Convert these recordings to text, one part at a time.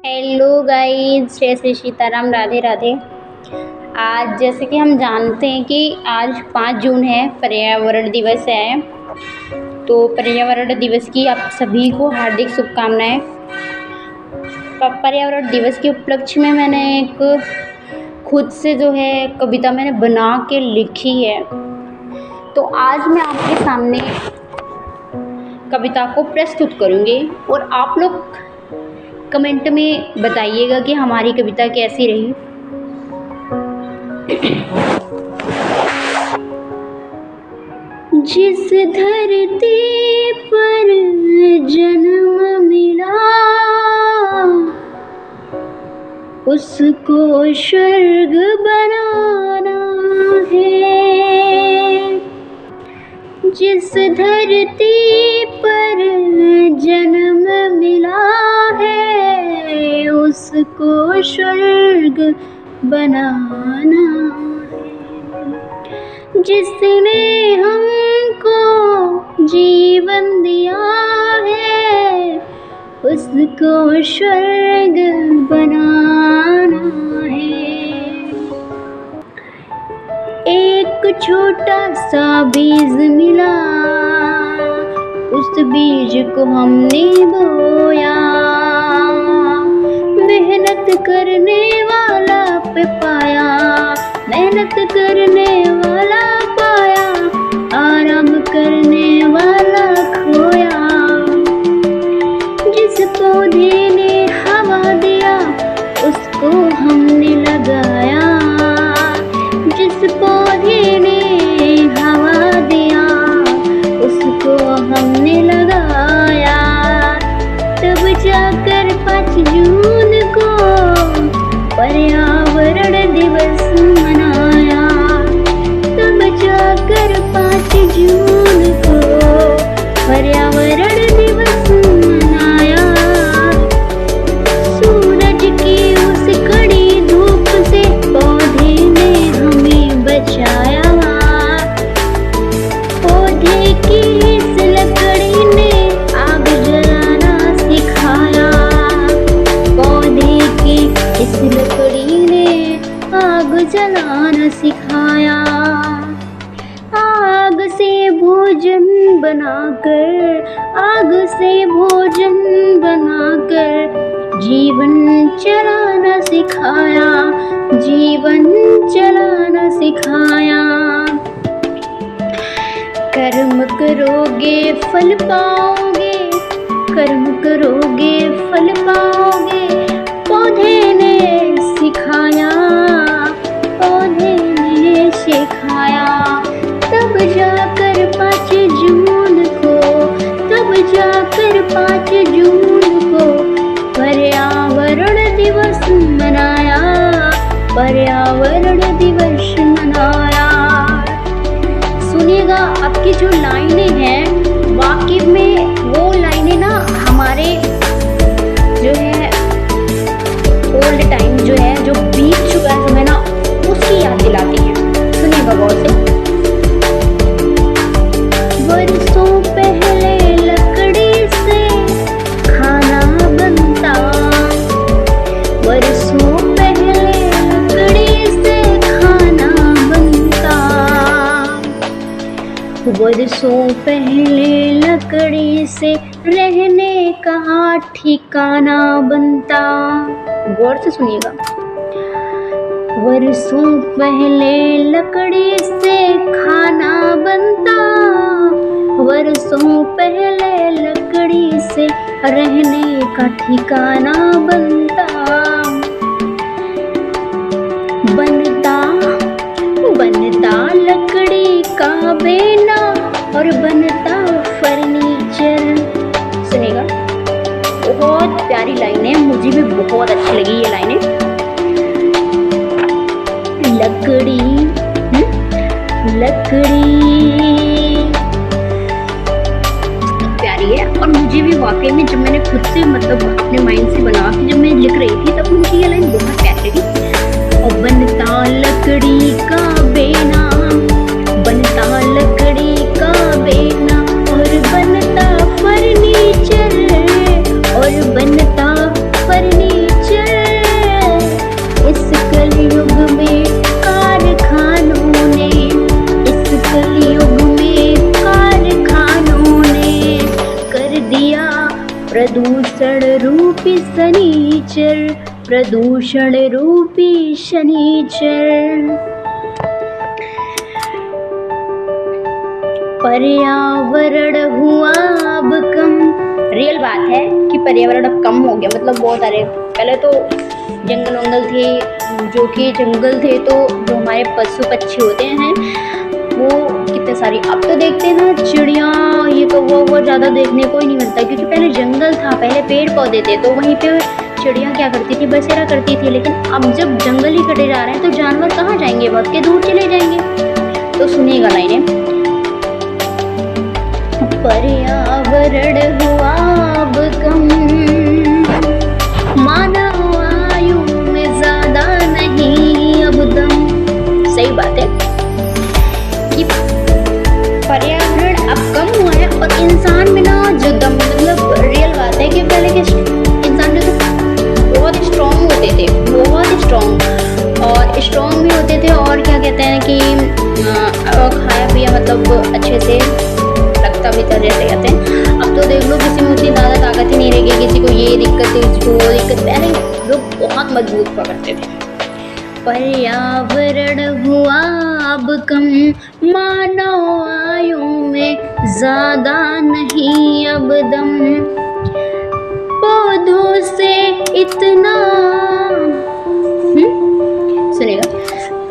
Hello guys, जय श्री सीताराम, राधे राधे। आज जैसे कि हम जानते हैं कि आज 5 जून है, पर्यावरण दिवस है। तो पर्यावरण दिवस की आप सभी को हार्दिक शुभकामनाएं। पर्यावरण दिवस के उपलक्ष्य में मैंने एक खुद से जो है कविता मैंने बना के लिखी है। तो आज मैं आपके सामने कविता को प्रस्तुत करूँगी और आप लोग कमेंट में बताइएगा कि हमारी कविता कैसी रही। जिस धरती पर जन्म मिला उसको स्वर्ग बनाना है। जिस धरती पर जन्म मिला है उसको स्वर्ग बनाना है। जिसने हमको जीवन दिया है उसको स्वर्ग बनाना है। एक छोटा सा बीज मिला, उस बीज को हमने बोया। मेहनत करने वाला पे पाया, मेहनत करने वाला पाया, आराम करने वाला खोया। जिस पौधे ने हवा दिया उसको हमने लगाया। जिस पौधे ने हवा दिया उसको हमने लगाया। तब जाकर 5 जून को पर्यावरण दिवस मनाया। तब जाकर 5 जून को पर्यावरण दिवस मनाया। सूरज की उस कड़ी धूप से पौधे ने हमें बचाया। पौधे की इस लकड़ी ने आग जलाना सिखाया। पौधे की इस लकड़ी ने आग जलाना सिखाया। आग से भोजन बनाकर, आग से भोजन बनाकर जीवन चलाना सिखाया। जीवन चलाना सिखाया। कर्म करोगे फल पाओगे, कर्म करोगे फल पाओगे, पौधे ने सिखाया, पौधे ने सिखाया। तब जाकर 5 जून को, तब जाकर 5 जून को पर्यावरण दिवस मनाया। पर्यावरण दिवस मनाया। सुनिएगा, आपकी जो लाइनें हैं वाकई में वो लाइनें ना हमारे जो है ओल्ड टाइम जो है, जो बीत चुका है समय ना, उसकी याद दिलाती हैं। सुनिएगा गौर से। बरसों पहले लकड़ी से खाना बनता, बरसों पहले लकड़ी से खाना बनता। बरसों पहले लकड़ी से रहने का ठिकाना बनता। गौर से सुनिएगा। बरसों पहले लकड़ी से खाना बनता, बरसों पहले लकड़ी से रहने का ठिकाना बनता। बनता बनता लकड़ी का बेना और बनता फर्नीचर। सुनेगा, बहुत प्यारी लाइन है, मुझे भी बहुत अच्छी लगी ये लाइनें। लकड़ी लकड़ी प्यारी है। और मुझे भी वाकई में जब मैंने खुद से मतलब अपने माइंड से बना के जब मैं लिख रही थी तब मुझे ये लाइन बहुत प्यारी लगी। और बनता लकड़ी का बेना, बनता लकड़ी का बेना और बनता फर्नीचर, और बनता फर्नीचर। शनीचर, प्रदूषण रूपी शनीचर। पर्यावरण हुआ अब कम। रियल बात है कि पर्यावरण अब कम हो गया, मतलब बहुत सारे पहले तो जंगल वंगल थे, जो कि जंगल थे तो जो हमारे पशु पक्षी होते हैं वो कितने सारी, अब तो देखते हैं ना चिड़िया ये तो वो ज़्यादा देखने को ही नहीं मिलता, क्योंकि पहले जंगल था, पहले पेड़ पौधे थे तो वहीं पे चिड़िया क्या करती थी, बसेरा करती थी। लेकिन अब जब जंगल ही कटे जा रहे हैं तो जानवर कहाँ जाएंगे, बहुत के दूर चले जाएंगे। तो सुनिएगा लाइनें। पर्यावरण हुआ अब कम, मानव आयु में ज्यादा नहीं अब दम। सही बात है कि पर्यावरण अब कम हुआ है और इंसान में ना जो दम, मतलब रियल बात है कि पहले के इंसान जो तो बहुत स्ट्रॉन्ग होते थे, बहुत स्ट्रॉन्ग और स्ट्रॉन्ग भी होते थे, और क्या कहते हैं कि खाया पिया मतलब अच्छे से लगता भी था जैसे कहते हैं। अब तो देख लो किसी में उतनी ज़्यादा ताकत ही नहीं रहेगी, किसी को ये दिक्कत है, किसी को वो दिक्कत। पहले लोग बहुत मजबूत हुआ करते थे। पर्यावरण हुआ अब कम, मानव आयु में ज़्यादा नहीं अब दम। पौधों से इतना सुनेगा,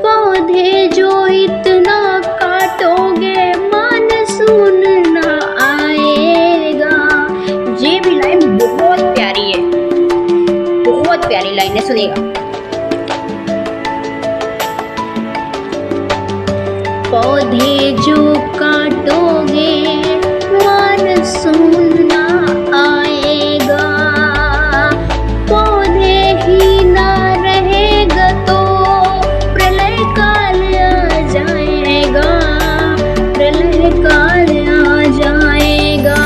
पौधे जो इतना काटोगे मानसून ना आएगा। ये भी लाइन बहुत प्यारी है, बहुत प्यारी लाइन है, सुनेगा। पौधे जो काटोगे मानसून ना आएगा, पौधे ही ना रहेगा तो प्रलय काल आ जाएगा, प्रलय काल आ जाएगा।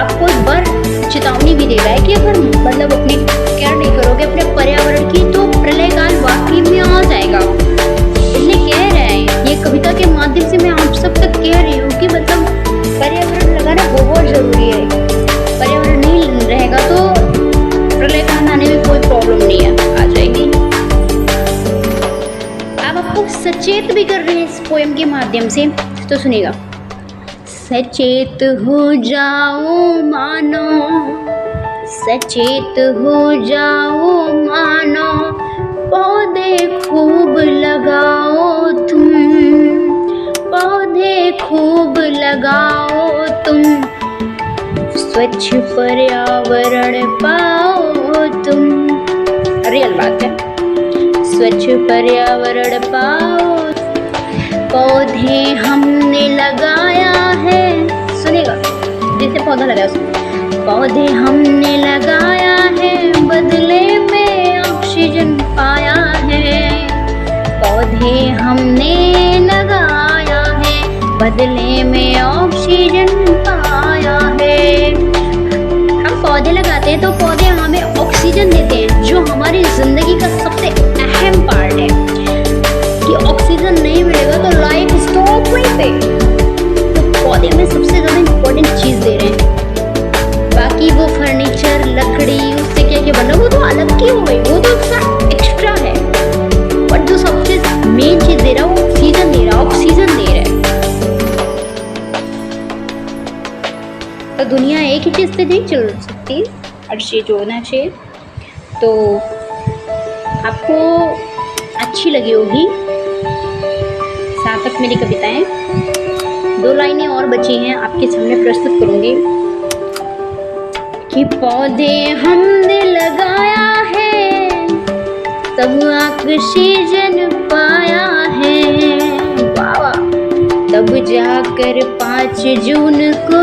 आपको एक बार चेतावनी भी दे रहा है कि अगर मतलब अपनी केयर नहीं करोगे अपने पर्यावरण की तो प्रलय काल वाकई में आ जाएगा। ये कविता के माध्यम से मैं आप सब तक कह रही हूँ कि मतलब पर्यावरण लगाना बहुत जरूरी है। पर्यावरण नहीं रहेगा तो प्रलय काल आने में कोई प्रॉब्लम नहीं है, आ जाएगी। अब आपको सचेत भी कर रहे हैं इस पोएम के माध्यम से, तो सुनिएगा। सचेत हो जाओ मानो, सचेत हो जाओ मानो, पौधे खूब लगाओ तुम, पौधे खूब लगाओ तुम, स्वच्छ पर्यावरण पाओ तुम। रियल बात है, स्वच्छ पर्यावरण पाओ। पौधे हमने लगाया है, सुनेगा जैसे पौधा लगाया उसमें, पौधे हमने लगाया है बदले में ऑक्सीजन पाया है, पौधे हमने लगाया है बदले में ऑक्सीजन पाया है। हम पौधे लगाते हैं तो पौधे हमें ऑक्सीजन देते हैं, जो हमारी जिंदगी का सबसे अहम पार्ट है कि ऑक्सीजन नहीं मिलेगा तो लाइफ स्टॉप वहीं पे। तो पौधे में सबसे ज़्यादा इम्पोर्टेंट चीज़ दे रहे हैं। बाकी वो फर्नीचर लकड़ी उससे क्या क्या बना वो तो अलग की हो गई, वो तो एक्स्ट्रा है, बट जो सबसे मेन चीज दे रहा है वो ऑक्सीजन दे रहा है, ऑक्सीजन दे रहा है। तो दुनिया एक ही चीज से नहीं चल सकती, हर चीज होना चाहिए। तो आपको अच्छी लगी होगी सार्थक मेरी कविताएं। 2 लाइनें और बची हैं, आपके सामने प्रस्तुत करूंगी। कि पौधे हमने लगाया है तब ऑक्सीजन पाया है, वाह, तब जाकर 5 जून को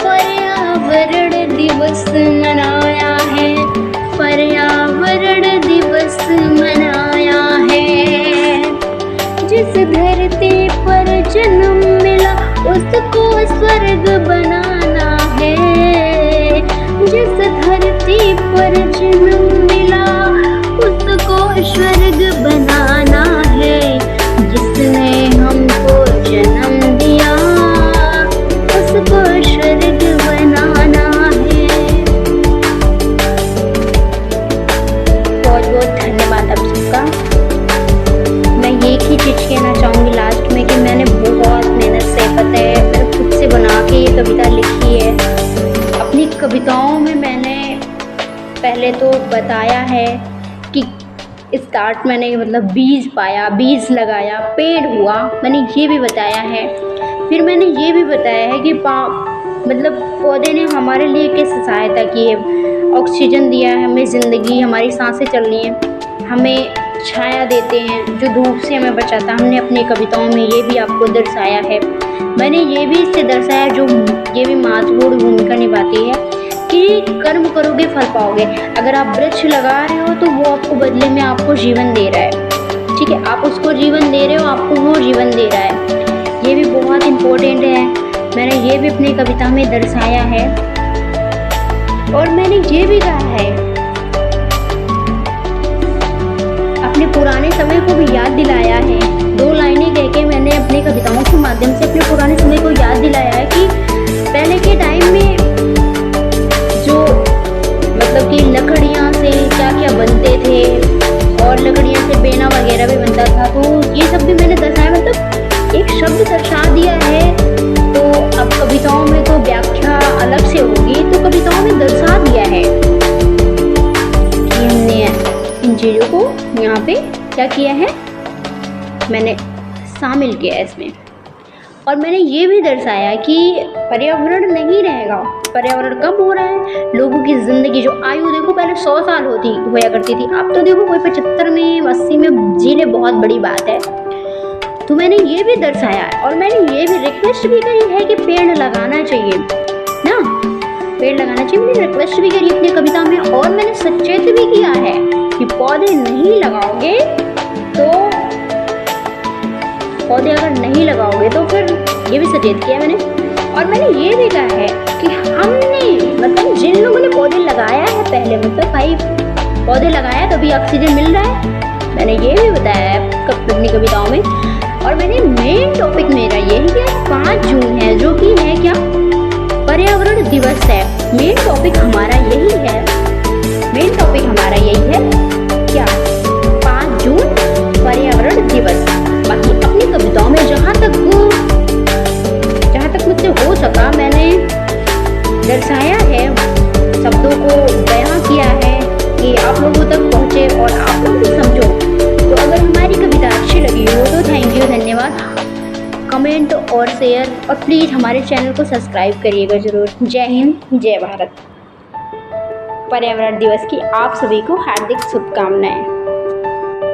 पर्यावरण दिवस मनाया है, पर्यावरण दिवस मनाया है। जिस धरती पर जन्म मिला उसको स्वर्ग बनाना है, जिस धरती पर जन्म मिला उसको स्वर्ग बनाना है, जिसने हमको जन्म दिया उसको स्वर्ग बनाना है। पहले तो बताया है कि स्टार्ट मैंने मतलब बीज पाया, बीज लगाया, पेड़ हुआ, मैंने ये भी बताया है। फिर मैंने ये भी बताया है कि मतलब पौधे ने हमारे लिए कैसे सहायता की है, ऑक्सीजन दिया है हमें, ज़िंदगी, हमारी सांसें चल रही हैं, हमें छाया देते हैं, जो धूप से हमें बचाता। हमने अपनी कविताओं में ये भी आपको दर्शाया है। मैंने ये भी इससे दर्शाया, जो ये भी महत्वपूर्ण भूमिका निभाती है कि कर्म करोगे फल पाओगे। अगर आप वृक्ष लगा रहे हो तो वो आपको बदले में आपको जीवन दे रहा है, ठीक है, आप उसको जीवन दे रहे हो, आपको वो जीवन दे रहा है। ये भी बहुत इम्पोर्टेंट है, मैंने ये भी अपनी कविता में दर्शाया है। और मैंने ये भी कहा है, अपने पुराने समय को भी याद दिलाया है। 2 लाइनें कह के मैंने अपनी कविताओं के माध्यम से अपने पुराने समय को याद दिलाया है कि पहले के टाइम में जो मतलब कि लकड़ियाँ से क्या क्या बनते थे, और लकड़ियाँ से बेना वगैरह भी बनता था, तो ये सब भी मैंने दर्शाया, मतलब एक शब्द दर्शा दिया है। तो अब कविताओं में तो व्याख्या अलग से होगी, तो कविताओं में दर्शा दिया है कि हमने इन चीज़ों को यहाँ पे क्या किया है, मैंने शामिल किया है इसमें। और मैंने ये भी दर्शाया कि पर्यावरण नहीं रहेगा, पर्यावरण कम हो रहा है, लोगों की ज़िंदगी जो आयु देखो पहले 100 साल होया करती थी, अब तो देखो कोई 75 में 80 में जीने बहुत बड़ी बात है। तो मैंने ये भी दर्शाया है। और मैंने ये भी रिक्वेस्ट भी करी है कि पेड़ लगाना चाहिए ना, पेड़ लगाना चाहिए, मैंने रिक्वेस्ट भी करी अपनी कविता में। और मैंने सचेत भी किया है कि पौधे नहीं लगाओगे तो, पौधे अगर नहीं लगाओगे तो फिर, ये भी सचेत किया मैंने। और मैंने ये भी कहा है कि हमने मतलब जिन लोगों ने पौधे लगाया है पहले, मतलब भाई पौधे लगाया तभी ऑक्सीजन मिल रहा है, मैंने ये भी बताया है अपनी कविताओं में। और मैंने मेन टॉपिक मेरा यही है, 5 जून है जो कि है क्या, पर्यावरण दिवस है। मेन टॉपिक हमारा यही है, मेन टॉपिक हमारा यही है क्या, 5 जून पर्यावरण दिवस। बाकी अपनी कविताओं में जहाँ तक मुझसे हो सका मैंने दर्शाया है, शब्दों को बयां किया है कि आप लोगों तक पहुँचे और आप लोग भी समझो। तो अगर हमारी कविता अच्छी लगी हो तो थैंक यू, धन्यवाद। कमेंट और शेयर, और प्लीज़ हमारे चैनल को सब्सक्राइब करिएगा ज़रूर। जय हिंद, जय भारत। पर्यावरण दिवस की आप सभी को हार्दिक शुभकामनाएं।